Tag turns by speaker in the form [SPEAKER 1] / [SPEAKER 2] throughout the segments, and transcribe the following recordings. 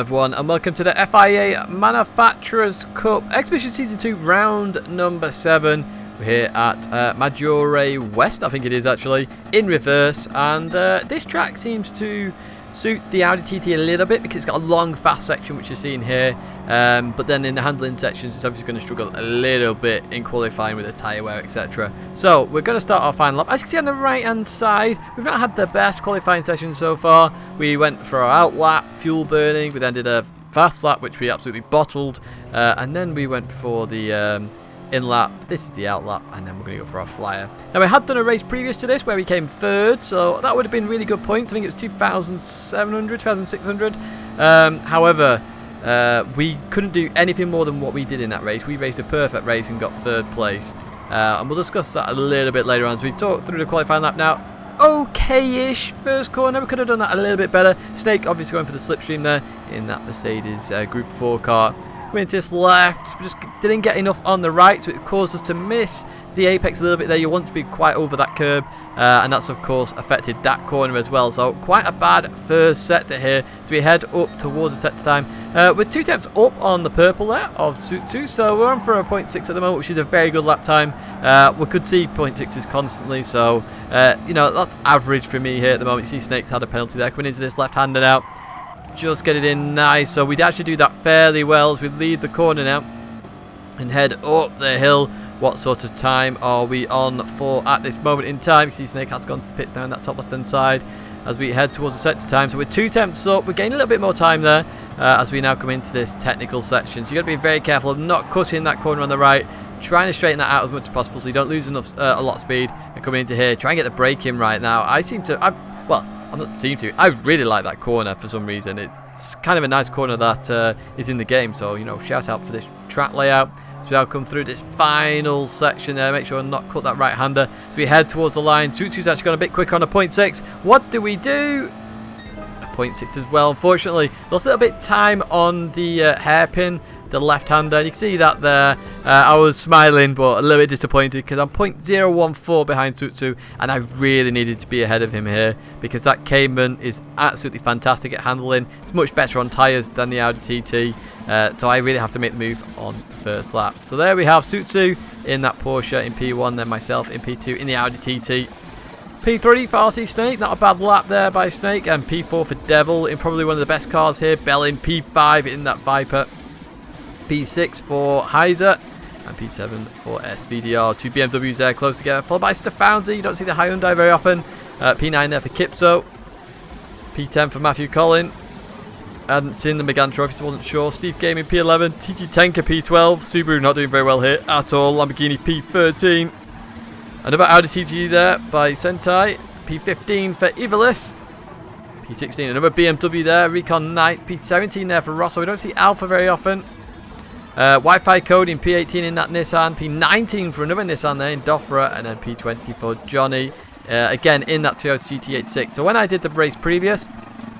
[SPEAKER 1] everyone, and welcome to the FIA Manufacturers Cup Exhibition Season 2 round number 7. We're here at Maggiore West, I think it is actually, in reverse, and this track seems to suit the Audi TT a little bit because it's got a long fast section which you're seeing here, but then in the handling sections it's obviously going to struggle a little bit in qualifying with the tyre wear, etc. So we're going to start our final lap. As you can see on the right hand side, we've not had the best qualifying session so far. We went for our out lap, fuel burning, we then did a fast lap which we absolutely bottled, and then we went for the in lap. This is the out lap, and then we're going to go for our flyer. Now, we had done a race previous to this where we came third, so that would have been really good points. I think it was 2,700, 2,600. However, we couldn't do anything more than what we did in that race. We raced a perfect race and got third place, and we'll discuss that a little bit later on as we talk through the qualifying lap now. Okay-ish first corner, we could have done that a little bit better. Snake obviously going for the slipstream there in that Mercedes Gr.4 car. Going into this left, we just didn't get enough on the right, so it caused us to miss the apex a little bit there. You want to be quite over that curb, and that's of course affected that corner as well. So quite a bad first sector here. So we head up towards the sector time. We're 2 tenths up on the purple there of Tsutsu, so we're on for a 0.6 at the moment, which is a very good lap time. We could see 0.6s constantly, so you know, that's average for me here at the moment. You see Snake's had a penalty there coming into this left-hander now. Just get it in nice, so we'd actually do that fairly well as we leave the corner now and head up the hill. What sort of time are we on for at this moment in time? You see Snake has gone to the pits down that top left hand side as we head towards the sector time, so we're 2 tenths up. We're gaining a little bit more time there as we now come into this technical section, so you've got to be very careful of not cutting that corner on the right, trying to straighten that out as much as possible so you don't lose enough a lot of speed. And coming into here, try and get the brake in right now. I'm not seem to. I really like that corner for some reason. It's kind of a nice corner that is in the game. So, you know, shout out for this track layout. So we now come through this final section there. Make sure to not cut that right-hander. So we head towards the line. Tsutsu's actually gone a bit quicker on a 0.6. What do we do? A 0.6 as well, unfortunately. Lost a little bit of time on the hairpin, the left-hander. You can see that there. I was smiling, but a little bit disappointed because I'm 0.014 behind Tsutsu, and I really needed to be ahead of him here because that Cayman is absolutely fantastic at handling. It's much better on tyres than the Audi TT, so I really have to make the move on the first lap. So there we have Tsutsu in that Porsche in P1, then myself in P2 in the Audi TT. P3 for RC Snake, not a bad lap there by Snake, and P4 for Devil in probably one of the best cars here. Bell in P5 in that Viper. P6 for Heiser, and P7 for SVDR. 2 BMWs there close together, followed by Stefanzi. You don't see the Hyundai very often. P9 there for Kipso. P10 for Matthew Collin. Hadn't seen the Megane Trophy, so wasn't sure. Steve Gaming P11. TT Tenka P12. Subaru not doing very well here at all. Lamborghini P13. Another Audi TT there by Sentai. P15 for Evilis. P16, another BMW there. Recon Knight. P17 there for Rosso. We don't see Alpha very often. Wi-Fi code in P18 in that Nissan, P19 for another Nissan there in Dofra, and then P20 for Johnny, again in that Toyota GT86. So when I did the race previous,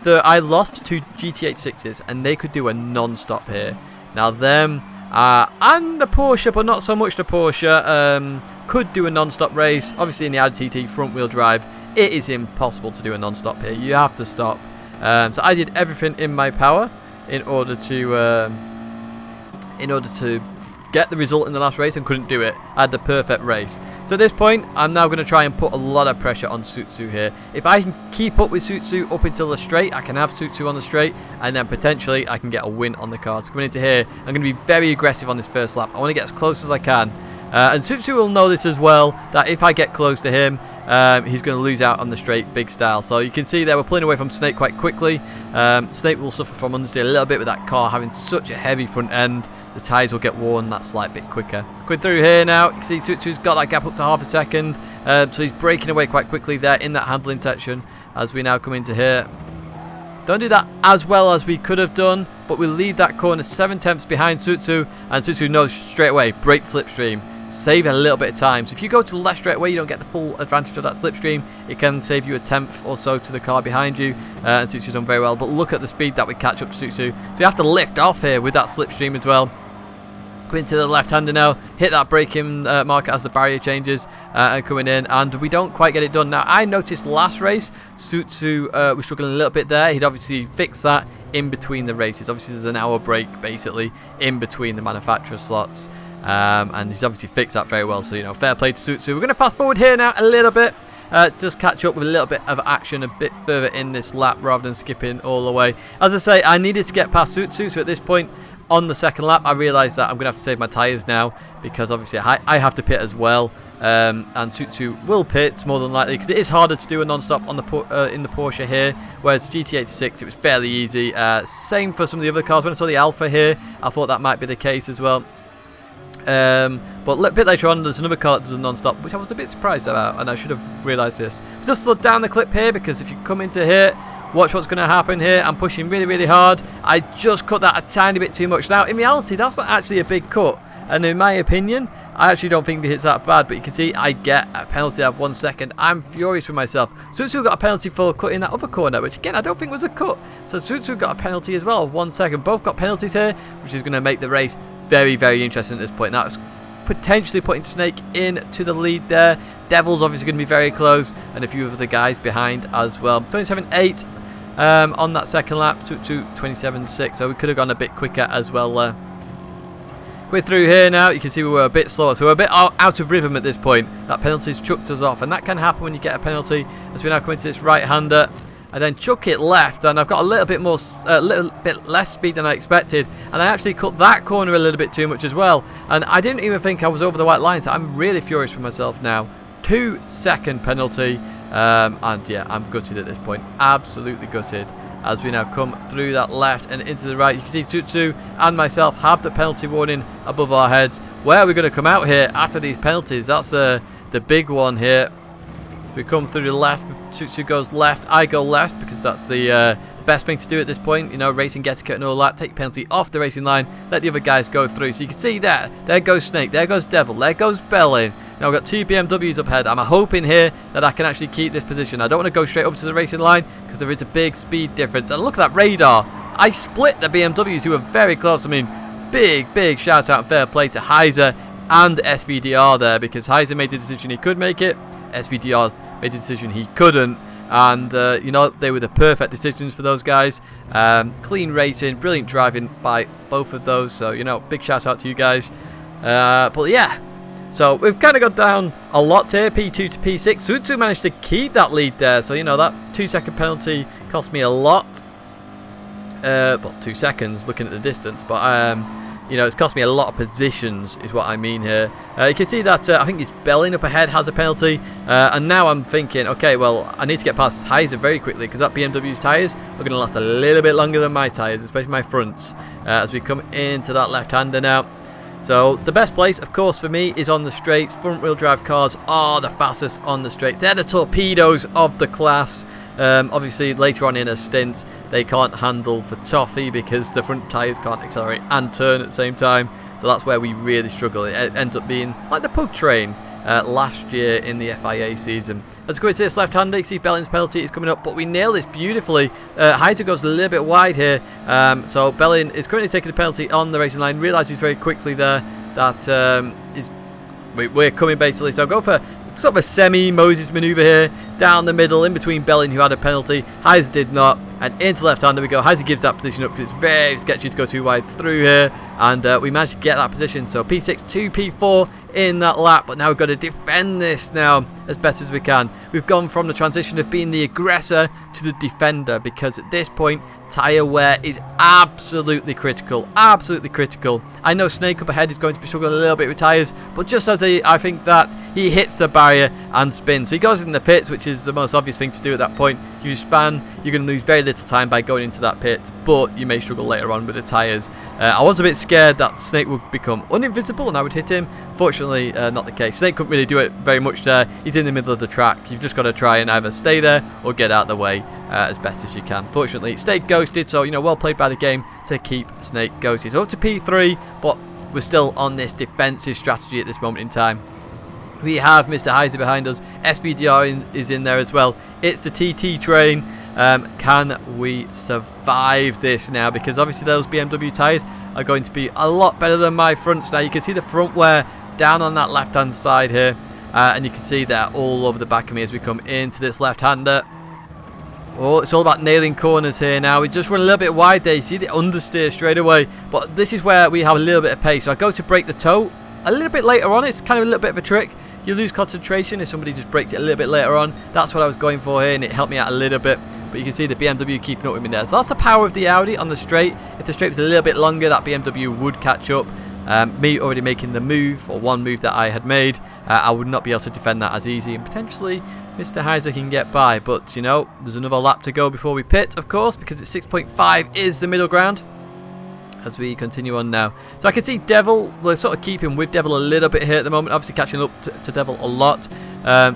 [SPEAKER 1] I lost 2 GT86s, and they could do a non-stop here. Now them, and the Porsche, but not so much the Porsche, could do a non-stop race. Obviously in the Audi TT front-wheel drive, it is impossible to do a non-stop here. You have to stop. So I did everything in my power in order to get the result in the last race and couldn't do it. I had the perfect race. So at this point, I'm now going to try and put a lot of pressure on Tsutsu here. If I can keep up with Tsutsu up until the straight, I can have Tsutsu on the straight, and then potentially I can get a win on the cars. Coming into here, I'm going to be very aggressive on this first lap. I want to get as close as I can. And Tsutsu will know this as well, that if I get close to him, he's going to lose out on the straight big style. So you can see there we're pulling away from Snake quite quickly. Snake will suffer from understeer a little bit with that car having such a heavy front end. The tyres will get worn that slight bit quicker. Going through here now, you can see Tsutsu's got that gap up to half a second. So he's breaking away quite quickly there in that handling section as we now come into here. Don't do that as well as we could have done, but we'll leave that corner 7 tenths behind Tsutsu, and Tsutsu knows straight away, brake slipstream. Save a little bit of time. So if you go to the left straight away, you don't get the full advantage of that slipstream. It can save you a tenth or so to the car behind you, and Tsutsu's done very well. But look at the speed that we catch up to Tsutsu. So you have to lift off here with that slipstream as well. Going to the left-hander now, hit that braking marker as the barrier changes, and coming in, and we don't quite get it done. Now, I noticed last race, Tsutsu was struggling a little bit there. He'd obviously fixed that in between the races. Obviously, there's an hour break basically in between the manufacturer slots, and he's obviously fixed that very well. So, you know, fair play to Tsutsu. We're going to fast forward here now a little bit. Just catch up with a little bit of action a bit further in this lap rather than skipping all the way. As I say, I needed to get past Tsutsu, so at this point on the second lap I realised that I'm going to have to save my tyres now, because obviously I have to pit as well, and Tsutsu will pit more than likely, because it is harder to do a non-stop on the in the Porsche here, whereas GT86 it was fairly easy. Same for some of the other cars. When I saw the Alpha here, I thought that might be the case as well. But a bit later on, there's another car that does a non-stop, which I was a bit surprised about, and I should have realised this. I've just slowed down the clip here, because if you come into here, watch what's going to happen here. I'm pushing really, really hard. I just cut that a tiny bit too much. Now, in reality, that's not actually a big cut, and in my opinion, I actually don't think it's that bad, but you can see I get a penalty of 1 second. I'm furious with myself. Tsutsu got a penalty for cutting that other corner, which again, I don't think was a cut. So Tsutsu got a penalty as well of 1 second. Both got penalties here, which is going to make the race very, very interesting at this point. That's potentially putting Snake into the lead there. Devil's obviously going to be very close, and a few of the guys behind as well. 27.8 on that second lap to 27.6, so we could have gone a bit quicker as well there. We're through here now. You can see we were a bit slower, so we're a bit out of rhythm at this point. That penalty's chucked us off, and that can happen when you get a penalty, as we now come into this right-hander. I then chuck it left, and I've got a little bit less speed than I expected, and I actually cut that corner a little bit too much as well, and I didn't even think I was over the white line, so I'm really furious with myself now. 2 second penalty, and yeah, I'm gutted at this point, absolutely gutted, as we now come through that left and into the right. You can see Tsutsu and myself have the penalty warning above our heads. Where are we going to come out here after these penalties? That's the big one here. We come through the left, Tsutsu goes left, I go left, because that's the best thing to do at this point. You know, racing etiquette and all that. Take penalty off the racing line, let the other guys go through. So you can see there goes Snake, there goes Devil, there goes Bellin. Now we've got 2 BMWs up ahead. I'm hoping here that I can actually keep this position. I don't want to go straight over to the racing line, because there is a big speed difference. And look at that radar. I split the BMWs, who were very close. I mean, big shout out and fair play to Heiser and SVDR there, because Heiser made the decision he could make it. SVDR's made a decision he couldn't, and you know, they were the perfect decisions for those guys. Clean racing, brilliant driving by both of those, so you know, big shout out to you guys. But yeah, so we've kind of got down a lot here, P2 to P6. Tsutsu managed to keep that lead there, so you know, that 2 second penalty cost me a lot. Well, 2 seconds looking at the distance, but you know, it's cost me a lot of positions, is what I mean here. You can see that I think it's Bellin up ahead has a penalty, and now I'm thinking, okay, well, I need to get past Heiser very quickly, because that BMW's tyres are going to last a little bit longer than my tyres, especially my fronts, as we come into that left-hander now. So the best place, of course, for me is on the straights. Front-wheel drive cars are the fastest on the straights. They're the torpedoes of the class. Obviously, later on in a stint, they can't handle for toffee, because the front tyres can't accelerate and turn at the same time. So that's where we really struggle. It ends up being like the pug train last year in the FIA season. As we go into this left-hander, you see Bellin's penalty is coming up, but we nail this beautifully. Heiser goes a little bit wide here, so Bellin is currently taking the penalty on the racing line. Realises very quickly there that we're coming basically. So I'll go for sort of a semi-Moses manoeuvre here, down the middle, in between Bellin, who had a penalty. Heiser did not, and into left-hander we go. Heiser gives that position up, because it's very sketchy to go too wide through here, and we managed to get that position. So P6 to P4 in that lap, but now we've got to defend this now as best as we can. We've gone from the transition of being the aggressor to the defender, because at this point, tyre wear is absolutely critical. Absolutely critical. I know Snake up ahead is going to be struggling a little bit with tyres, but just as I think that he hits the barrier and spins. So he goes in the pits, which is the most obvious thing to do at that point. If you span, you're going to lose very little time by going into that pit, but you may struggle later on with the tyres. I was a bit scared that Snake would become uninvisible and I would hit him. Fortunately, not the case. Snake couldn't really do it very much there. He's in the middle of the track. You've just got to try and either stay there or get out of the way as best as you can. Fortunately, stayed ghosted, so you know, well played by the game to keep Snake ghosted. So up to P3, but we're still on this defensive strategy at this moment in time. We have Mr. Heiser behind us. SVDR is in there as well. It's the TT train. Can we survive this now? Because obviously those BMW tyres are going to be a lot better than my fronts now. You can see the front wear down on that left-hand side here. And you can see that all over the back of me as we come into this left-hander. Oh, it's all about nailing corners here now. We just run a little bit wide there. You see the understeer straight away. But this is where we have a little bit of pace. So I go to break the toe a little bit later on. It's kind of a little bit of a trick. You lose concentration if somebody just breaks it a little bit later on. That's what I was going for here, and it helped me out a little bit. But you can see the BMW keeping up with me there. So that's the power of the Audi on the straight. If the straight was a little bit longer, that BMW would catch up. Me already making the move, or one move that I had made, I would not be able to defend that as easy, and potentially Mr. Heiser can get by. But, you know, there's another lap to go before we pit, of course, because it's 6.5 is the middle ground. As we continue on now. So I can see Devil, we're sort of keeping with Devil a little bit here at the moment, obviously catching up to Devil a lot.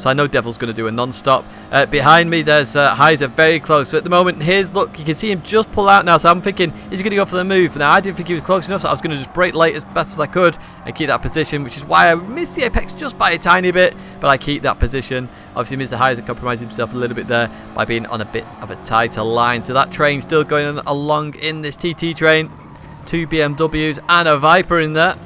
[SPEAKER 1] So I know Devil's going to do a non-stop. Behind me there's Heiser very close. So at the moment, look, you can see him just pull out now. So I'm thinking, he's going to go for the move. Now I didn't think he was close enough, so I was going to just brake late as best as I could and keep that position, which is why I missed the apex just by a tiny bit, but I keep that position. Obviously Mr. Heiser compromised himself a little bit there by being on a bit of a tighter line. So that train still going along in this TT train. 2 BMWs and a Viper in there.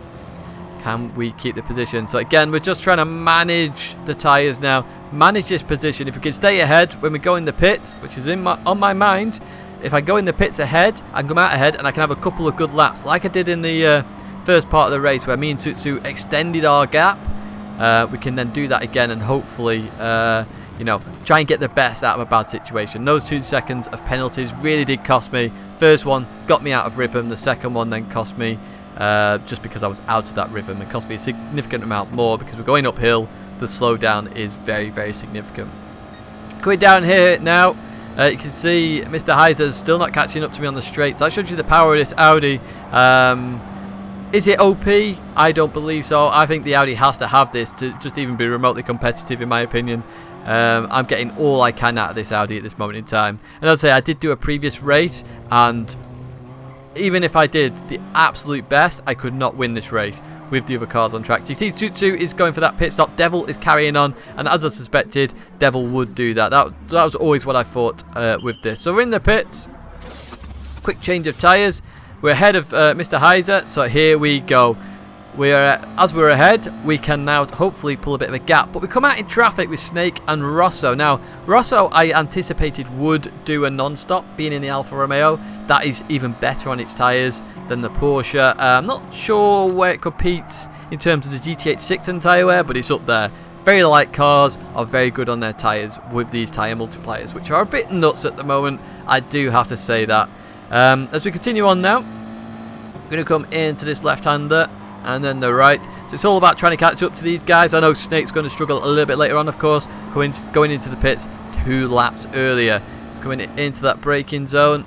[SPEAKER 1] Can we keep the position? So again, we're just trying to manage the tyres now. Manage this position. If we can stay ahead when we go in the pits, which is on my mind. If I go in the pits ahead, I can come out ahead and I can have a couple of good laps. Like I did in the first part of the race where me and Sutsu extended our gap. We can then do that again and hopefully, you know, try and get the best out of a bad situation. Those 2 seconds of penalties really did cost me. First one got me out of rhythm. The second one then cost me just because I was out of that rhythm. It cost me a significant amount more because we're going uphill. The slowdown is very, very significant. Going down here now, you can see Mr. Heiser's still not catching up to me on the straight. So I showed you the power of this Audi. Is it OP? I don't believe so. I think the Audi has to have this to just even be remotely competitive, in my opinion. I'm getting all I can out of this Audi at this moment in time. And I'd say I did do a previous race, and even if I did the absolute best, I could not win this race with the other cars on track. So you see Sutsu is going for that pit stop. Devil is carrying on, and as I suspected, Devil would do that. That was always what I thought with this. So we're in the pits. Quick change of tyres. We're ahead of Mr. Heiser, so here we go. As we're ahead, we can now hopefully pull a bit of a gap. But we come out in traffic with Snake and Rosso. Now, Rosso I anticipated would do a non-stop, being in the Alfa Romeo. That is even better on its tyres than the Porsche. I'm not sure where it competes in terms of the GTH6 and tyre wear, but it's up there. Very light cars are very good on their tyres with these tyre multipliers, which are a bit nuts at the moment. I do have to say that. As we continue on now, we're going to come into this left-hander and then the right. So it's all about trying to catch up to these guys. I know Snake's going to struggle a little bit later on, of course, going into the pits 2 laps earlier. It's coming into that braking zone.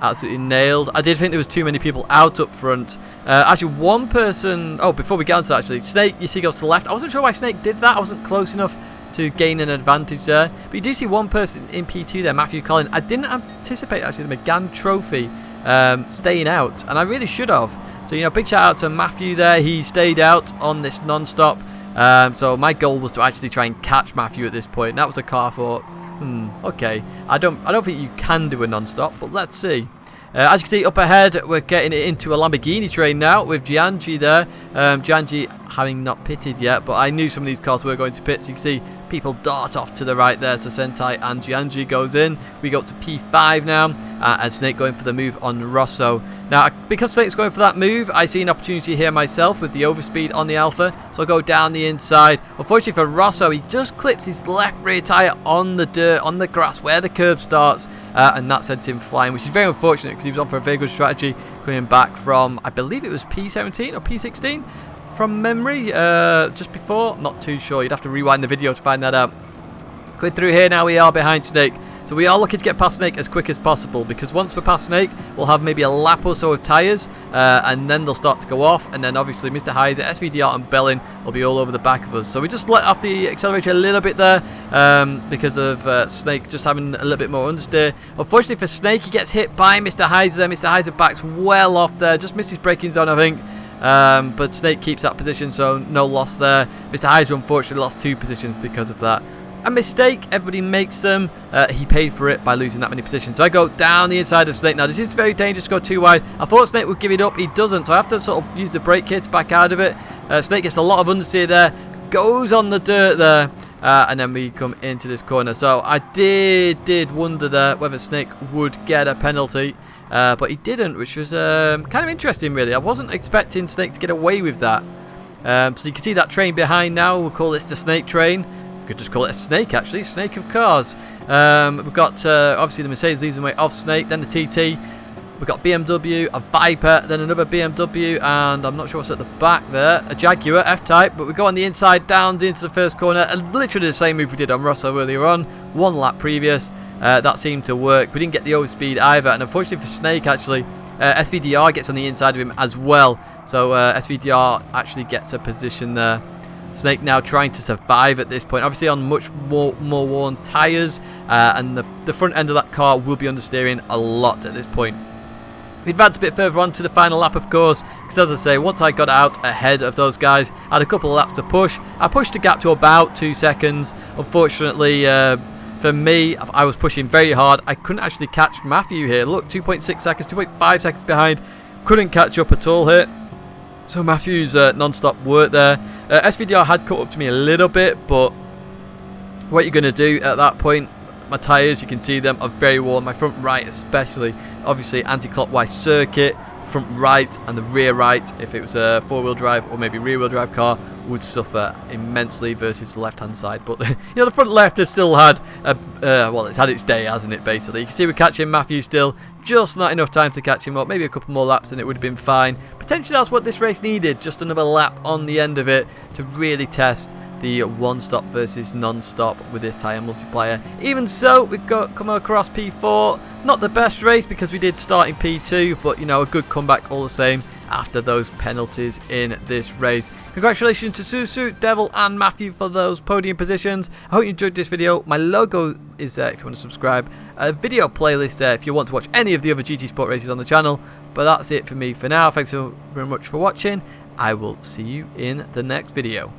[SPEAKER 1] Absolutely nailed. I did think there was too many people out up front. Actually, one person... Oh, before we get on to that, actually, Snake, you see, goes to the left. I wasn't sure why Snake did that. I wasn't close enough to gain an advantage there. But you do see one person in P2 there, Matthew Collin. I didn't anticipate, actually, the McGann Trophy staying out, and I really should have. So, you know, big shout out to Matthew there. He stayed out on this non-stop. So my goal was to actually try and catch Matthew at this point. That was a car for, okay. I don't think you can do a non-stop, but let's see. As you can see up ahead, we're getting it into a Lamborghini train now with Giangi there. Giangi having not pitted yet, but I knew some of these cars were going to pit. So you can see people dart off to the right there. So Sentai and Giangi goes in. We go up to P5 now, and Snake going for the move on Rosso. Now, because Snake's going for that move, I see an opportunity here myself with the overspeed on the Alpha. So I'll go down the inside. Unfortunately for Rosso, he just clips his left rear tyre on the dirt, on the grass, where the curb starts. And that sent him flying, which is very unfortunate because he was on for a very good strategy coming back from, I believe it was P17 or P16 from memory, just before. Not too sure. You'd have to rewind the video to find that out. Going through here now, we are behind Snake. So we are looking to get past Snake as quick as possible, because once we're past Snake, we'll have maybe a lap or so of tyres, and then they'll start to go off, and then obviously Mr. Heiser, SVDR and Bellin will be all over the back of us. So we just let off the accelerator a little bit there, because of Snake just having a little bit more understeer. Unfortunately for Snake, he gets hit by Mr. Heiser there. Mr. Heiser backs well off there, just missed his braking zone, I think. But Snake keeps that position, so no loss there. Mr. Heiser unfortunately lost 2 positions because of that. A mistake, everybody makes them. He paid for it by losing that many positions. So I go down the inside of Snake. Now this is very dangerous to go too wide. I thought Snake would give it up, he doesn't, so I have to sort of use the brake kits back out of it. Snake gets a lot of understeer there, goes on the dirt there, and then we come into this corner. So I did wonder there whether Snake would get a penalty, but he didn't, which was kind of interesting really. I wasn't expecting Snake to get away with that. So you can see that train behind now. We'll call this the Snake train. We could just call it a Snake actually, Snake of cars. We've got obviously the Mercedes leading way of Snake, then the TT. We've got BMW, a Viper, then another BMW, and I'm not sure what's at the back there. A Jaguar, F-Type, but we go on the inside down into the first corner. And literally the same move we did on Russell earlier on, 1 lap previous. That seemed to work. We didn't get the overspeed either, and unfortunately for Snake actually, SVDR gets on the inside of him as well. So SVDR actually gets a position there. Snake now trying to survive at this point, obviously on much more worn tyres, and the front end of that car will be understeering a lot at this point. We advanced a bit further on to the final lap, of course, because as I say, once I got out ahead of those guys, I had a couple of laps to push. I pushed the gap to about 2 seconds. Unfortunately, for me, I was pushing very hard. I couldn't actually catch Matthew here. Look, 2.6 seconds, 2.5 seconds behind. Couldn't catch up at all here. So Matthew's non-stop work there. SVDR had caught up to me a little bit, but what you're going to do at that point, my tyres, you can see them, are very worn. My front right especially, obviously anti-clockwise circuit, front right and the rear right, if it was a 4-wheel drive or maybe rear-wheel drive car, would suffer immensely versus the left-hand side. But you know, the front left has still had well, it's had its day, hasn't it, basically. You can see we're catching Matthew still, just not enough time to catch him up. Maybe a couple more laps and it would have been fine. Potentially that's what this race needed, just another lap on the end of it to really test the one-stop versus non-stop with this tyre multiplier. Even so, we've come across P4. Not the best race because we did start in P2, but you know, a good comeback all the same after those penalties in this race. Congratulations to Susu, Devil and Matthew for those podium positions. I hope you enjoyed this video. My logo is there if you want to subscribe. A video playlist there if you want to watch any of the other GT Sport races on the channel. But that's it for me for now. Thanks so very much for watching. I will see you in the next video.